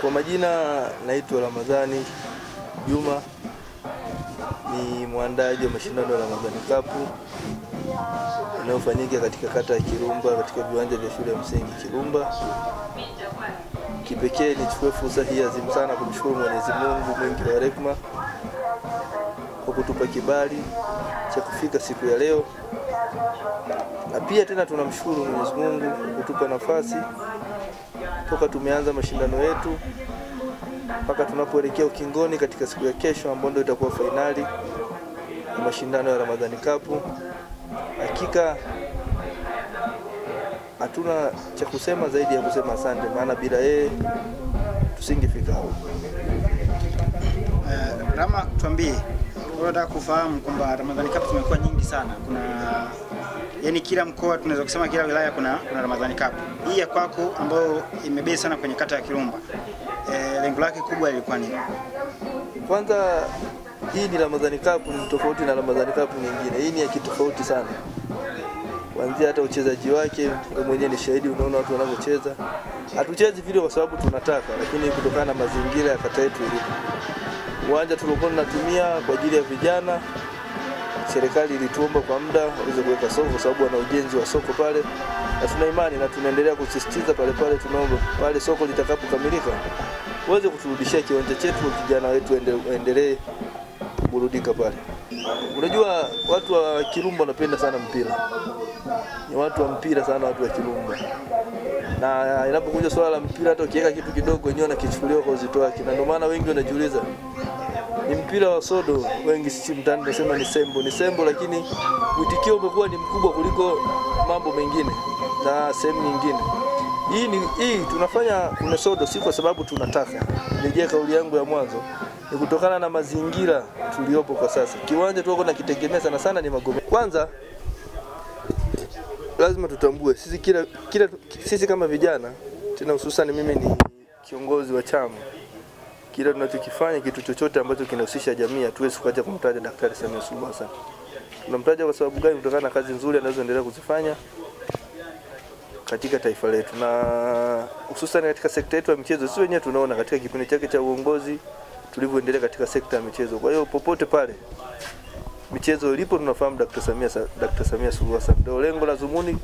Kwa majina naitwa Ramadhani Juma, ni mwandaji wa mashindano ya Ramadhani Cup yanayofanyika katika kata ya Kirumba katika viwanja vya shule ya msingi Kirumba. Kipekee nichukue fursa hii adhimu sana kumshukuru Mwenyezi Mungu mwingi wa rehema kwa kutupa kibali cha kufika siku ya leo. Na pia tena tunamshukuru Mwenyezi Mungu kutupa nafasi toka tumeanza mashindano yetu mpaka tunapoelekea ukingoni katika siku ya kesho ambayo ndio itakuwa finali ya mashindano ya Ramadhani Cup. Hakika hatuna cha kusema zaidi ya kusema asante, maana bila yeye tusingefika hapo. Rama, tuambie, unataka kufahamu kwamba Ramadhani Cup zimekuwa nyingi sana. Yani kila mkoa tunaweza kusema kila wilaya kuna Ramadhani Cup. Hii ya kwako ambayo imebezi sana kwenye kata ya Kirumba, lengo lake kubwa lilikuwa nini? Kwanza hii ni Ramadhani Cup, ni tofauti na Ramadhani Cup nyingine. Hii ni ya kitofauti sana. Kuanzia hata uchezaji wake, wewe mwenyewe ni shahidi, unaona watu wanavyocheza. Hatuchezi vile kwa sababu tunataka, lakini kutokana na mazingira ya kata yetu ilipo. Uwanja tulikuwa tunatumia kwa ajili ya vijana. Serikali ilituomba kwa muda waweze kuweka soko kwa sababu wana ujenzi wa soko pale. Na tuna imani na tunaendelea kusisitiza pale tunaomba pale soko litakapokamilika waweze kuturudishia kiwanja chetu, vijana wetu waendelee kuburudika pale. Unajua watu wa Kirumba wanapenda sana mpira. Ni watu wa mpira sana watu wa Kirumba. Na inapokuja swala la mpira hata ukiweka kitu kidogo wenyewe wanakichukulia kwa uzito wake. Na ndio maana wengi wanajiuliza ni mpira wa sodo, wengi sisi mtani tunasema ni sembo, lakini mwitikio umekuwa ni mkubwa kuliko mambo mengine na sehemu nyingine. Hii tunafanya kuna sodo si kwa sababu tunataka. Nirejea kauli yangu ya mwanzo, ni kutokana na mazingira tuliopo kwa sasa. Kiwanja tuko na kitegemea sana ni Magome. Kwanza lazima tutambue sisi kama vijana, tena hususan mimi ni kiongozi wa chama. Kila tunachokifanya, kitu chochote ambacho kinahusisha jamii, hatuwezi kuacha kumtaja Daktari Samia Suluhu Hassan. Tunamtaja kwa sababu gani? Kutokana na kazi nzuri anazoendelea kuzifanya katika taifa letu, na hususan katika sekta yetu ya michezo. Sisi wenyewe tunaona katika kipindi chake cha uongozi tulivyoendelea katika sekta ya michezo. Kwa hiyo popote pale michezo ilipo tunafahamu Daktari Samia Suluhu Hassan. Ndio lengo la dhumuni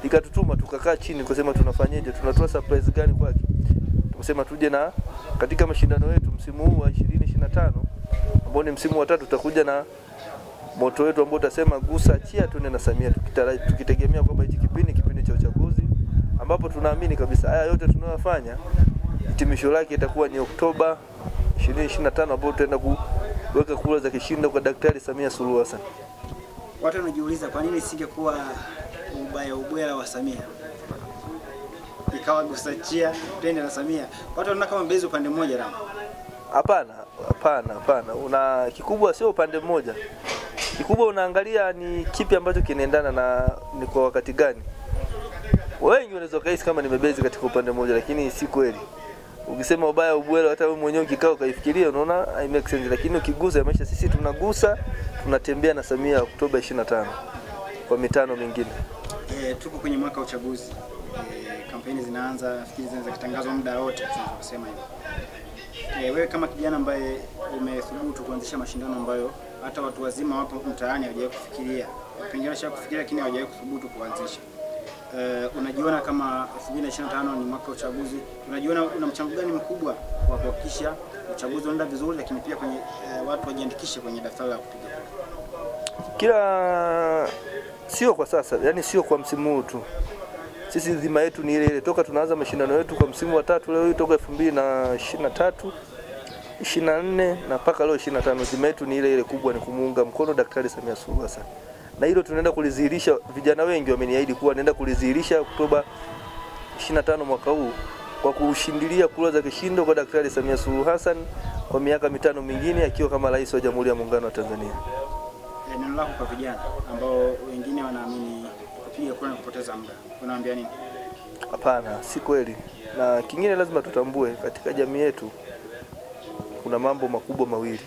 likatutuma tukakaa chini kusema tunafanyaje, tunatoa surprise gani kwake. Tumesema tuje na katika mashindano yetu msimu huu wa 2025 ambao ni msimu wa 3, tutakuja na moto wetu ambao utasema gusa achia tuende na Samia, tukitegemea kwamba hichi kipindi cha uchaguzi ambapo tunaamini kabisa haya yote tunayofanya hitimisho lake itakuwa ni Oktoba 2025 ambapo tutaenda kuweka kura za kishindo kwa Daktari Samia Suluhu Hassan. Watu wanajiuliza kwa nini isingekuwa ubaya wa Samia ikawa gusachia twende na Samia. Watu wanaona kama mbezi upande mmoja Rama. Hapana. Kikubwa sio upande mmoja. Kikubwa unaangalia ni kipi ambacho kinaendana na ni kwa wakati gani. Wengi wanaweza kuhisi kama nimebezi katika upande mmoja, lakini si kweli. Ukisema ubaya ubwela, hata wewe mwenyewe ukikao kaifikiria unaona I make sense, lakini ukigusa maisha, sisi tunagusa, tunatembea na Samia Oktoba 25 kwa mitano mingine. Tuko kwenye mwaka wa uchaguzi. Kampeni zinaanza, nafikiri zinaweza kutangazwa muda wote, tunaweza kusema hivyo. Wewe kama kijana ambaye umethubutu kuanzisha mashindano ambayo hata watu wazima wapo mtaani hawajawahi kufikiria, pengine washawahi kufikiria lakini hawajawahi kuthubutu kuanzisha. Unajiona kama 2025 ni mwaka wa uchaguzi, unajiona una mchango gani mkubwa wa kuhakikisha uchaguzi unaenda vizuri, lakini pia kwenye watu wajiandikishe kwenye daftari la kupiga kura? Sio kwa sasa, yani sio kwa msimu huu tu. Sisi dhima yetu ni ile toka tunaanza mashindano yetu kwa msimu wa 3 leo toka 2023, 24 na mpaka leo 25. Dhima yetu ni ile kubwa, ni kumuunga mkono Daktari Samia Suluhu Hassan. Na hilo tunaenda kulidhihirisha, vijana wengi wameniahidi kuwa naenda kulidhihirisha Oktoba 25 mwaka huu kwa kushindilia kura za kishindo kwa Daktari Samia Suluhu Hassan kwa miaka mitano mingine akiwa kama rais wa Jamhuri ya Muungano wa Tanzania. Neno lako kwa vijana ambao wengine wanaamini kupiga kura na kupoteza muda, unawaambia nini? Hapana, si kweli. Na kingine lazima tutambue katika jamii yetu kuna mambo makubwa mawili.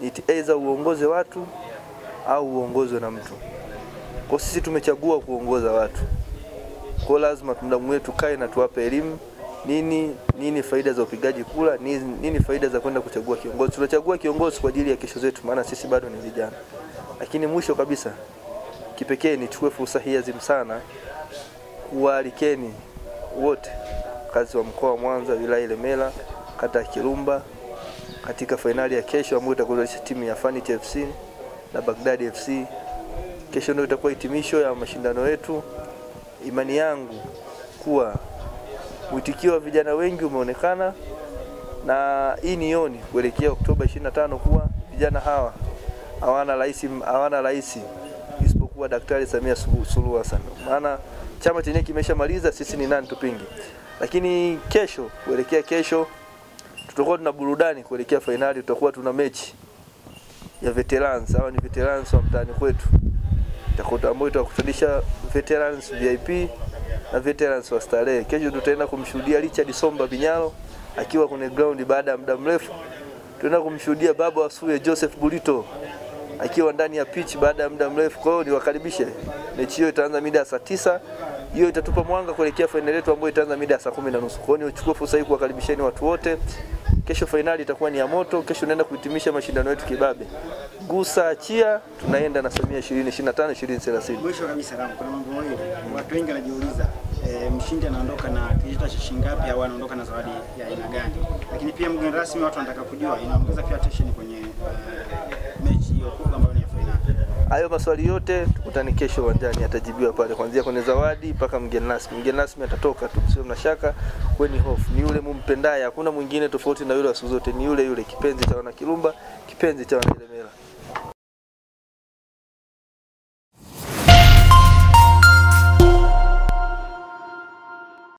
Ni aidha uongoze watu au uongozwe na mtu. Kwa sisi tumechagua kuongoza watu. Kwa lazima tunamwe tukae na tuwape elimu nini faida za upigaji kura, nini faida za kwenda kuchagua kiongozi. Tunachagua kiongozi kwa ajili ya kesho zetu, maana sisi bado ni vijana. Lakini mwisho kabisa, kipekee nichukue fursa hii adhimu sana kualikeni wote kazi wa mkoa wa Mwanza, wilaya Ilemela, kata ya Kirumba katika finali ya kesho ambayo itakutanisha timu ya Fanity FC na Baghdad FC. Kesho ndio itakuwa hitimisho ya mashindano yetu. Imani yangu kuwa mwitikio wa vijana wengi umeonekana, na hii nioni kuelekea Oktoba 25 kuwa vijana hawa hawana rais isipokuwa Daktari Samia Suluhu Hassan. Maana chama chenyewe kimeshamaliza, sisi ni nani tupingi. Lakini kesho, kuelekea kesho tutakuwa tuna burudani. Kuelekea finali tutakuwa tuna mechi ya veterans. Hawa ni veterans wa mtaani kwetu. Ambayo itakutanisha veterans VIP na veterans wa Starehe. Kesho tutaenda kumshuhudia Richard Somba Binyalo akiwa kwenye ground baada ya muda mrefu. Tutaenda kumshuhudia baba wa Suye Joseph Bulito akiwa ndani ya pitch baada ya muda mrefu. Kwa hiyo niwakaribishe. Mechi hiyo itaanza mida ya saa 9. Hiyo itatupa mwanga kuelekea finali yetu ambayo itaanza mida ya saa 10:30. Kwa hiyo nichukue fursa hii kuwakaribisheni watu wote. Kesho finali itakuwa ni ya moto. Kesho naenda kuhitimisha mashindano yetu kibabe. Gusa achia, tunaenda na Samia 2025 2030. Mwisho kabisa Ram, kuna mambo mawili. Watu wengi wanajiuliza mshindi anaondoka na kijita cha shilingi ngapi au anaondoka na zawadi ya aina gani? Lakini pia mgeni rasmi watu wanataka kujua inaongeza pia tension kwenye mechi hiyo kubwa ambayo ni ya finali. Hayo maswali yote tukutane kesho uwanjani, atajibiwa pale kuanzia kwenye zawadi mpaka mgeni rasmi. Mgeni rasmi atatoka tu, sio mnashaka, kweni hofu. Ni yule mumpendaye, hakuna mwingine tofauti na yule wa siku zote, ni yule kipenzi cha wana Kirumba, kipenzi cha wana Ilemela.